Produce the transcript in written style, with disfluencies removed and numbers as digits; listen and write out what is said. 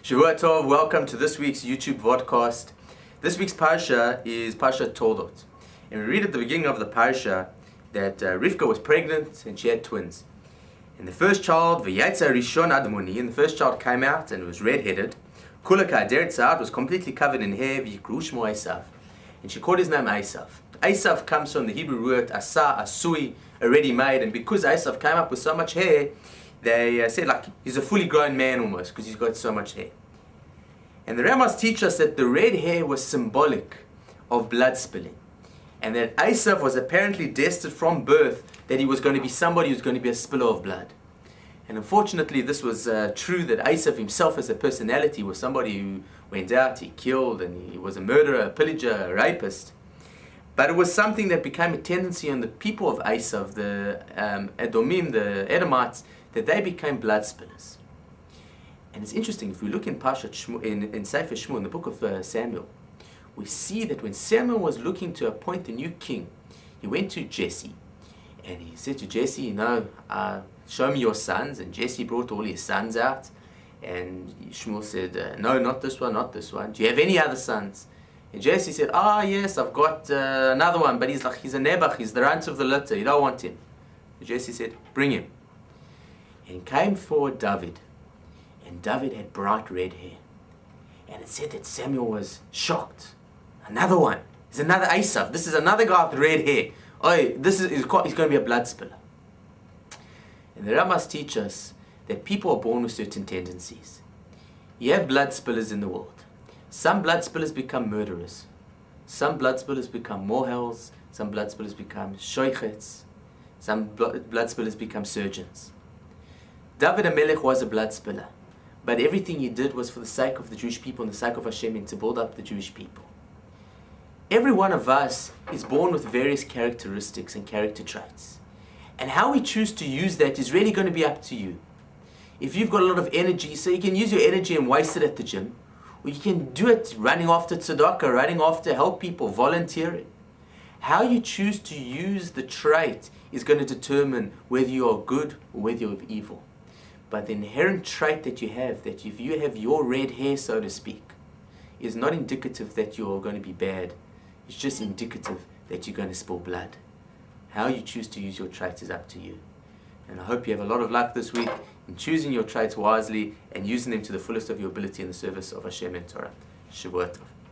Shavua Tov, welcome to this week's YouTube vodcast. This week's Parsha is Parshat Toldot. And we read at the beginning of the Parsha that Rivka was pregnant and she had twins. And the first child, V'yatza Rishon Admoni, and the first child came out and was red-headed. Kulaka Aderetzad was completely covered in hair, V'yikru Shmo Esav. And she called his name Esav. Esav comes from the Hebrew word Asa, Asui, already made. And because Esav came up with so much hair, they said like he's a fully grown man almost because he's got so much hair. And the rabbis teach us that the red hair was symbolic of blood spilling. And that Esav was apparently destined from birth that he was going to be somebody who was going to be a spiller of blood. And unfortunately this was true, that Esav himself as a personality was somebody who went out, he killed, and he was a murderer, a pillager, a rapist. But it was something that became a tendency on the people of Esav, the Edomim, the Edomites, that they became blood spillers. And it's interesting, if we look in Parshat Shmuel, in Sefer Shmuel, in the book of Samuel, we see that when Samuel was looking to appoint a new king, he went to Jesse, and he said to Jesse, show me your sons. And Jesse brought all his sons out, and Shmuel said, no, not this one, not this one. Do you have any other sons? And Jesse said, yes, I've got another one, but he's a Nebuch, he's the runt of the litter, you don't want him. And Jesse said, bring him. And came forward David, and David had bright red hair. And it said that Samuel was shocked. Another one. There's another Esav. This is another guy with red hair. He's going to be a blood spiller. And the rabbis teach us that people are born with certain tendencies. You have blood spillers in the world. Some blood spillers become murderers. Some blood spillers become mohels. Some blood spillers become shoichets. Some blood spillers become surgeons. David HaMelech was a blood spiller, but everything he did was for the sake of the Jewish people and the sake of Hashem and to build up the Jewish people. Every one of us is born with various characteristics and character traits. And how we choose to use that is really going to be up to you. If you've got a lot of energy, so you can use your energy and waste it at the gym, or you can do it running after tzedakah, running after help people, volunteering. How you choose to use the trait is going to determine whether you are good or whether you're evil. But the inherent trait that you have, that if you have your red hair, so to speak, is not indicative that you're going to be bad. It's just indicative that you're going to spill blood. How you choose to use your traits is up to you. And I hope you have a lot of luck this week in choosing your traits wisely and using them to the fullest of your ability in the service of Hashem and Torah. Shavua Tov.